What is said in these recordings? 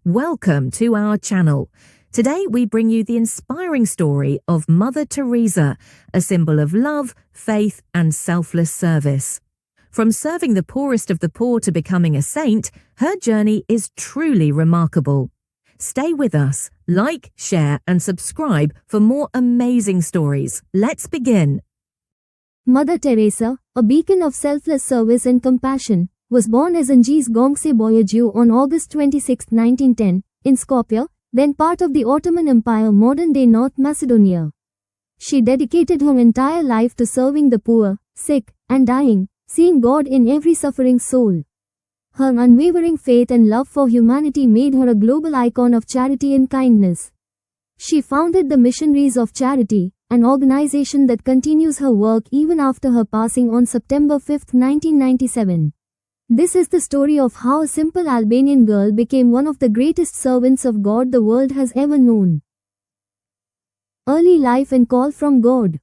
Welcome to our channel. Today we bring you the inspiring story of Mother Teresa, a symbol of love, faith and selfless service. From serving the poorest of the poor to becoming a saint, her journey is truly remarkable. Stay with us, like, share and subscribe for more amazing stories. Let's begin. Mother Teresa, a beacon of selfless service and compassion, was born as Anjis Gongse Boyajiu on August 26, 1910, in Skopje, then part of the Ottoman Empire, modern-day North Macedonia. She dedicated her entire life to serving the poor, sick, and dying, seeing God in every suffering soul. Her unwavering faith and love for humanity made her a global icon of charity and kindness. She founded the Missionaries of Charity, an organization that continues her work even after her passing on September 5, 1997. This is the story of how a simple Albanian girl became one of the greatest servants of God the world has ever known. Early life and call from God.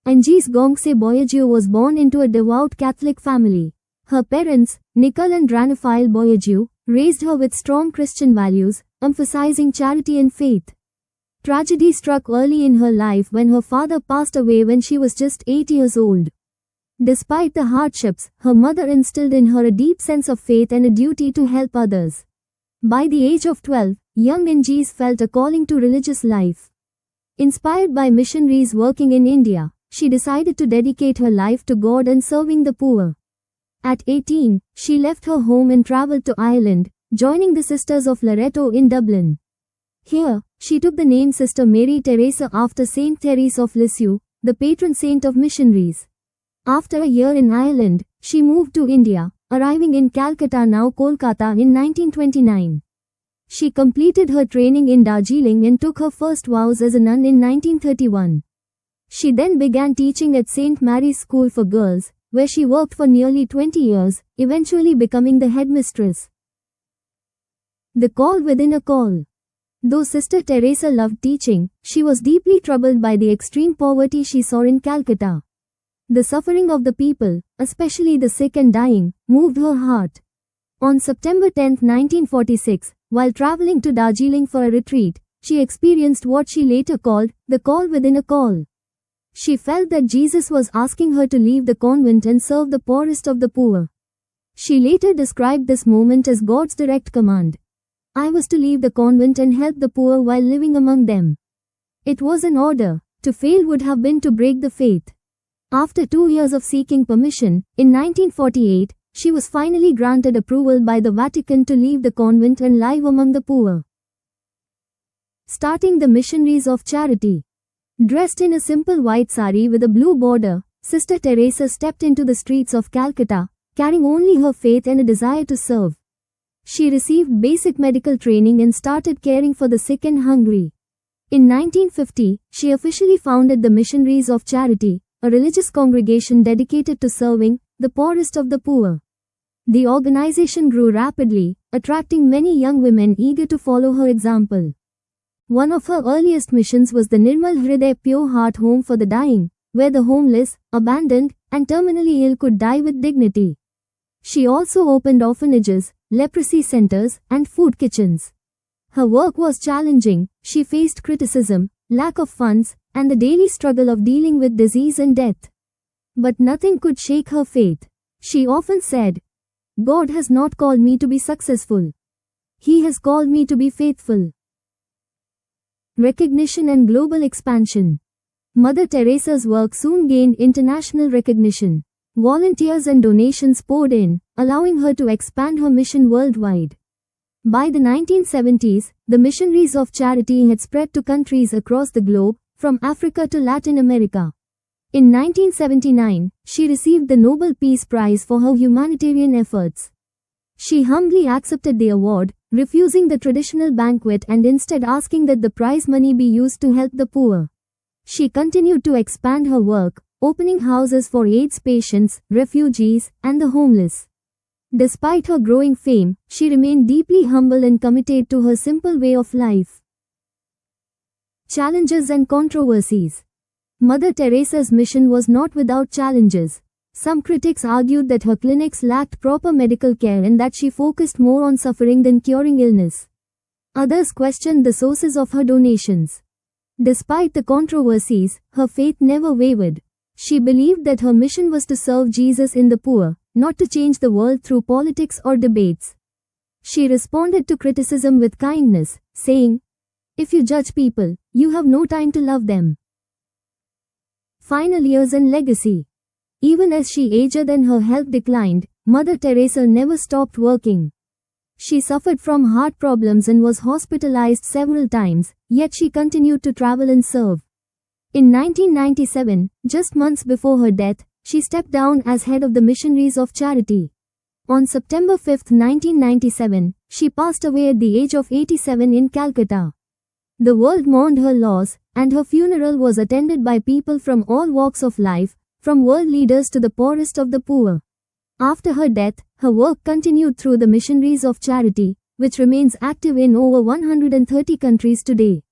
Anjis Gongse Boyajiu was born into a devout Catholic family. Her parents, Nikol and Ranafail Boyajiu, raised her with strong Christian values, emphasizing charity and faith. Tragedy struck early in her life when her father passed away when she was just 8 years old. Despite the hardships, her mother instilled in her a deep sense of faith and a duty to help others. By the age of 12, young Anjis felt a calling to religious life. Inspired by missionaries working in India, she decided to dedicate her life to God and serving the poor. At 18, she left her home and traveled to Ireland, joining the Sisters of Loreto in Dublin. Here, she took the name Sister Mary Teresa after Saint Therese of Lisieux, the patron saint of missionaries. After a year in Ireland, she moved to India, arriving in Calcutta, now Kolkata, in 1929. She completed her training in Darjeeling and took her first vows as a nun in 1931. She then began teaching at St. Mary's School for Girls, where she worked for nearly 20 years, eventually becoming the headmistress. The call within a call. Though Sister Teresa loved teaching, she was deeply troubled by the extreme poverty she saw in Calcutta. The suffering of the people, especially the sick and dying, moved her heart. On September 10, 1946, while traveling to Darjeeling for a retreat, she experienced what she later called the call within a call. She felt that Jesus was asking her to leave the convent and serve the poorest of the poor. She later described this moment as God's direct command. I was to leave the convent and help the poor while living among them. It was an order. To fail would have been to break the faith. After 2 years of seeking permission, in 1948, she was finally granted approval by the Vatican to leave the convent and live among the poor. Starting the Missionaries of Charity. Dressed in a simple white sari with a blue border, Sister Teresa stepped into the streets of Calcutta, carrying only her faith and a desire to serve. She received basic medical training and started caring for the sick and hungry. In 1950, she officially founded the Missionaries of Charity, a religious congregation dedicated to serving the poorest of the poor. The organization grew rapidly, attracting many young women eager to follow her example. One of her earliest missions was the Nirmal Hriday Pure Heart Home for the Dying, where the homeless, abandoned, and terminally ill could die with dignity. She also opened orphanages, leprosy centers, and food kitchens. Her work was challenging. She faced criticism, lack of funds, and the daily struggle of dealing with disease and death. But nothing could shake her faith. She often said, "God has not called me to be successful. He has called me to be faithful." Recognition and global expansion. Mother Teresa's work soon gained international recognition. Volunteers and donations poured in, allowing her to expand her mission worldwide. By the 1970s, the Missionaries of Charity had spread to countries across the globe, from Africa to Latin America. In 1979, she received the Nobel Peace Prize for her humanitarian efforts. She humbly accepted the award, refusing the traditional banquet and instead asking that the prize money be used to help the poor. She continued to expand her work, opening houses for AIDS patients, refugees, and the homeless. Despite her growing fame, she remained deeply humble and committed to her simple way of life. Challenges and controversies. Mother Teresa's mission was not without challenges. Some critics argued that her clinics lacked proper medical care and that she focused more on suffering than curing illness. Others questioned the sources of her donations. Despite the controversies, her faith never wavered. She believed that her mission was to serve Jesus in the poor, not to change the world through politics or debates. She responded to criticism with kindness, saying, "If you judge people, you have no time to love them." Final years and legacy. Even as she aged and her health declined, Mother Teresa never stopped working. She suffered from heart problems and was hospitalized several times, yet she continued to travel and serve. In 1997, just months before her death, she stepped down as head of the Missionaries of Charity. On September 5, 1997, she passed away at the age of 87 in Calcutta. The world mourned her loss, and her funeral was attended by people from all walks of life, from world leaders to the poorest of the poor. After her death, her work continued through the Missionaries of Charity, which remains active in over 130 countries today.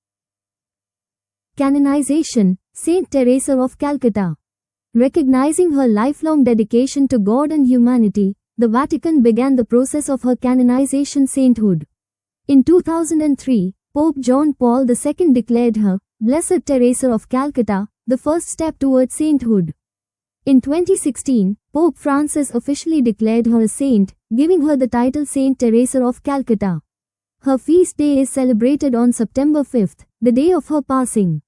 Canonization, Saint Teresa of Calcutta. Recognizing her lifelong dedication to God and humanity, the Vatican began the process of her canonization sainthood. In 2003, Pope John Paul II declared her, Blessed Teresa of Calcutta, the first step towards sainthood. In 2016, Pope Francis officially declared her a saint, giving her the title Saint Teresa of Calcutta. Her feast day is celebrated on September 5, the day of her passing.